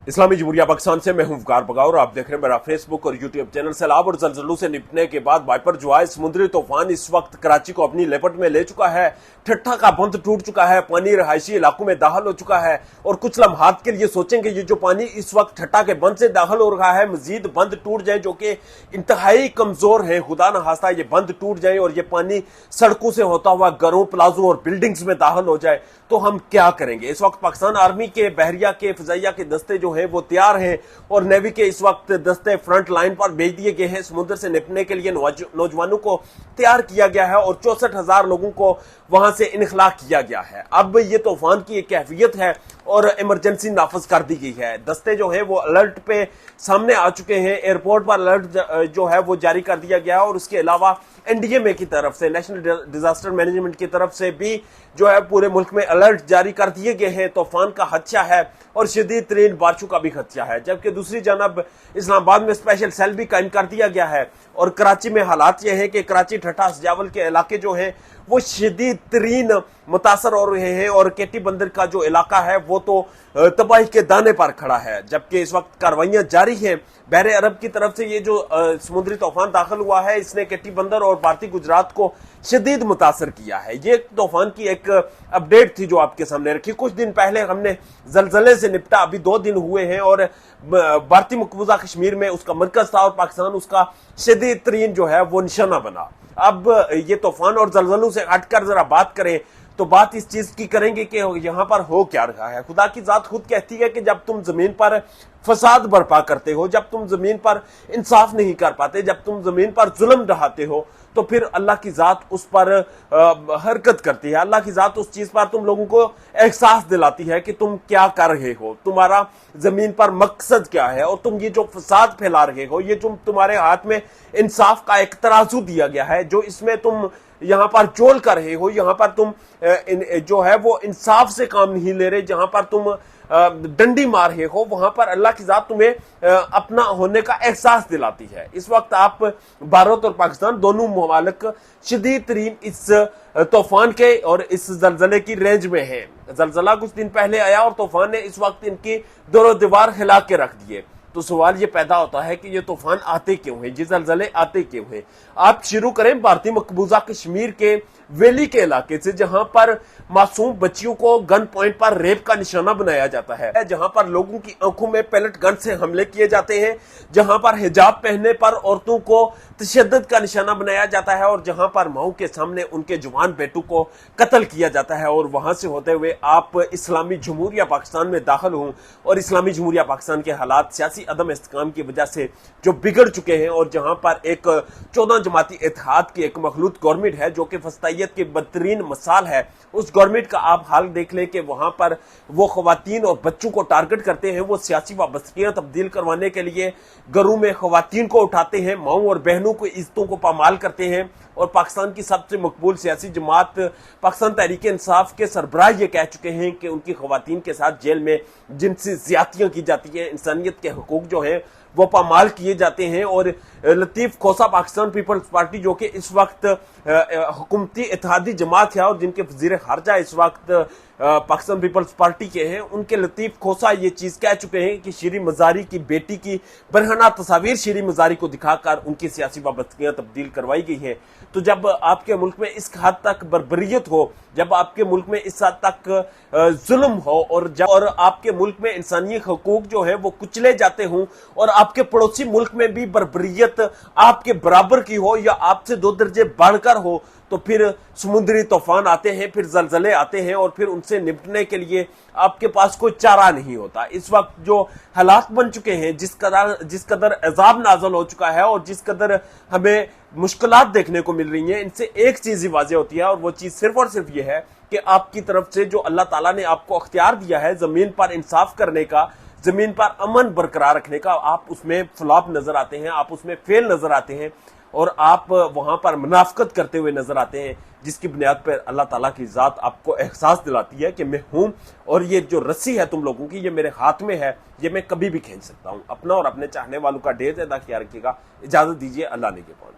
इस्लामी जमहूरिया पाकिस्तान से मैं हूं वकार बगार और आप देख रहे हैं मेरा फेसबुक और यूट्यूब चैनल। सैलाब और जलजलों से निपटने के बाद वाइपर जो है समुद्री तूफान इस वक्त कराची को अपनी लेपट में ले चुका है। ठट्ठा का बंद टूट चुका है, पानी रहायशी इलाकों में दाखिल हो चुका है और कुछ लम्हात के लिए सोचेंगे ये जो पानी इस वक्त ठट्ठा के बंद से दाखिल हो रहा है मजीद बंद टूट जाए जो कि इंतहाई कमजोर है। खुदा न खास्ता ये बंद टूट जाए और ये पानी सड़कों से होता हुआ घरों, प्लाजों और बिल्डिंग्स में दाखिल हो जाए तो हम क्या करेंगे। इस वक्त पाकिस्तान आर्मी के, बहरिया के, फिजाइया के दस्ते जो है वो तैयार हैं और नेवी के इस वक्त दस्ते फ्रंट लाइन पर भेज दिए गए हैं। समुद्र से निपटने के लिए नौजवानों को तैयार किया गया है और 64,000 लोगों को वहां से इनखला किया गया है। अब ये तूफान की एक कैफियत है और इमरजेंसी नाफज कर दी गई है। दस्ते जो है वो अलर्ट पे सामने आ चुके हैं। एयरपोर्ट पर अलर्ट जो है वो जारी कर दिया गया है और उसके अलावा एनडीएमए की तरफ से, नेशनल डिजास्टर मैनेजमेंट की तरफ से भी जो है पूरे मुल्क में अलर्ट जारी कर दिए गए हैं। तूफान का खदशा है और शदीद तरीन बारिशों का भी खदशा है। जबकि दूसरी जानब इस्लामाबाद में स्पेशल सेल भी कायम कर दिया गया है और कराची में हालात यह है कि कराची, ठट्ठा, सजावल के इलाके जो है वो शदीद तरीन मुतासर हो रहे हैं और केटी बंदर का जो इलाका है वो तो तबाही के दाने पर खड़ा है। जबकि इस वक्त कार्रवाइयां जारी हैं। बहरे अरब की तरफ से ये जो समुद्री तूफान दाखिल हुआ है इसने केटी बंदर और भारतीय गुजरात को शदीद मुतासर किया है। ये तूफान की एक अपडेट थी जो आपके सामने रखी। कुछ दिन पहले हमने जलजले से निपटा, अभी 2 दिन हुए हैं और भारतीय मकबूजा कश्मीर में उसका मरकज था और पाकिस्तान उसका शदीद तरीन जो है वो निशाना बना। अब ये तूफान और जलजलों से हटकर जरा बात करें तो बात इस चीज की करेंगे कि यहां पर हो क्या रहा है। खुदा की जात खुद कहती है कि जब तुम जमीन पर फसाद बर्पा करते हो, जब तुम जमीन पर इंसाफ नहीं कर पाते, जब तुम जमीन पर जुल्म ढहाते हो तो फिर अल्लाह की जात उस पर हरकत करती है। अल्लाह की जात उस चीज पर तुम लोगों को एहसास दिलाती है कि तुम क्या कर रहे हो, तुम्हारा जमीन पर मकसद क्या है और तुम ये जो फसाद फैला रहे हो, ये जो तुम्हारे हाथ में इंसाफ का एक तराजू दिया गया है, जो इसमें तुम यहां पर जोल कर रहे हो, यहां पर तुम जो है वो इंसाफ से काम नहीं ले रहे, जहां पर तुम डंडी मार रहे हो, वहां पर अल्लाह की जात तुम्हें अपना होने का एहसास दिलाती है। इस वक्त आप भारत और पाकिस्तान दोनों ममालिक शदीद तरीन इस तूफान के और इस जलजले की रेंज में है। जलजला कुछ दिन पहले आया और तूफान ने इस वक्त इनकी दोनों दीवार हिला के रख दिए। तो सवाल ये पैदा होता है कि ये तूफान आते क्यों हैं, ये जलजले आते क्यों हैं। आप शुरू करें भारतीय मकबूजा कश्मीर के वैली के इलाके से, जहां पर मासूम बच्चियों को गन पॉइंट पर रेप का निशाना बनाया जाता है, जहां पर लोगों की आंखों में पैलेट गन से हमले किए जाते हैं, जहां पर हिजाब पहनने पर औरतों को तशद्दुद का निशाना बनाया जाता है और जहां पर माओ के सामने उनके जवान बेटों को कत्ल किया जाता है। और वहां से होते हुए आप इस्लामी जमहूरिया पाकिस्तान में दाखिल हों और इस्लामी जमहूरिया पाकिस्तान के हालात सियासी अदम इस्तेकाम की वजह से जो बिगड़ चुके हैं और जहां पर एक 14 जमाती इत्तेहाद की एक मखलूत गवर्नमेंट है जो कि फस्तायत की बदतरीन मिसाल है, उस गवर्नमेंट का आप हाल देख लें कि वहां पर वो खवातीन और बच्चों को टारगेट करते हैं। वो सियासी वाबस्तगियां तब्दील करवाने के लिए घरों में खवातीन को उठाते हैं, माओ और बहनों को इज्जतों को पामाल करते हैं। और पाकिस्तान की सबसे मकबूल सियासी जमात पाकिस्तान तहरीक इंसाफ के सरबराह ये कह चुके हैं कि उनकी खवातीन के साथ जेल में जिनसी ज्यादतियां की जाती है, इंसानियत के हकूक जो है वो पामाल किए जाते हैं। और लतीफ खोसा पाकिस्तान पीपल्स पार्टी जो कि इस वक्त हुकूमती इत्तेहादी जमात है और जिनके वजीर खारजा इस वक्त पाकिस्तान पीपल्स पार्टी के हैं, उनके लतीफ खोसा ये चीज कह चुके हैं कि शीरी मजारी की बेटी की बरहना तस्वीर शीरी मजारी को दिखाकर उनकी सियासी वाबस्तगियां तब्दील करवाई गई हैं। तो जब आपके मुल्क में इस हद तक बर्बरियत हो, जब आपके मुल्क में इस हद तक जुल्म हो और आपके मुल्क में इंसानी हकूक जो है वो कुचले जाते हों और आपके पड़ोसी मुल्क में भी बर्बरियत आपके बराबर की हो या आपसे 2 दर्जे बढ़कर हो, तो फिर समुद्री तूफान आते हैं, फिर जलजले आते हैं और फिर उनसे निपटने के लिए आपके पास कोई चारा नहीं होता। इस वक्त जो हालात बन चुके हैं, जिस कदर अजाब नाज़िल हो चुका है और जिस कदर हमें मुश्किलात देखने को मिल रही हैं, इनसे एक चीज ही वाज़ेह होती है और वो चीज सिर्फ और सिर्फ ये है कि आपकी तरफ से जो अल्लाह ताला ने आपको अख्तियार दिया है जमीन पर इंसाफ करने का, जमीन पर अमन बरकरार रखने का, आप उसमें फ्लॉप नजर आते हैं, आप उसमें फेल नजर आते हैं और आप वहां पर मुनाफकत करते हुए नजर आते हैं, जिसकी बुनियाद पर अल्लाह ताला की जात आपको एहसास दिलाती है कि मैं हूं और ये जो रस्सी है तुम लोगों की, ये मेरे हाथ में है, ये मैं कभी भी खींच सकता हूं। अपना और अपने चाहने वालों का ढेर ज्यादा ख्याल रखिएगा। इजाजत दीजिए, अल्लाह ने के पास।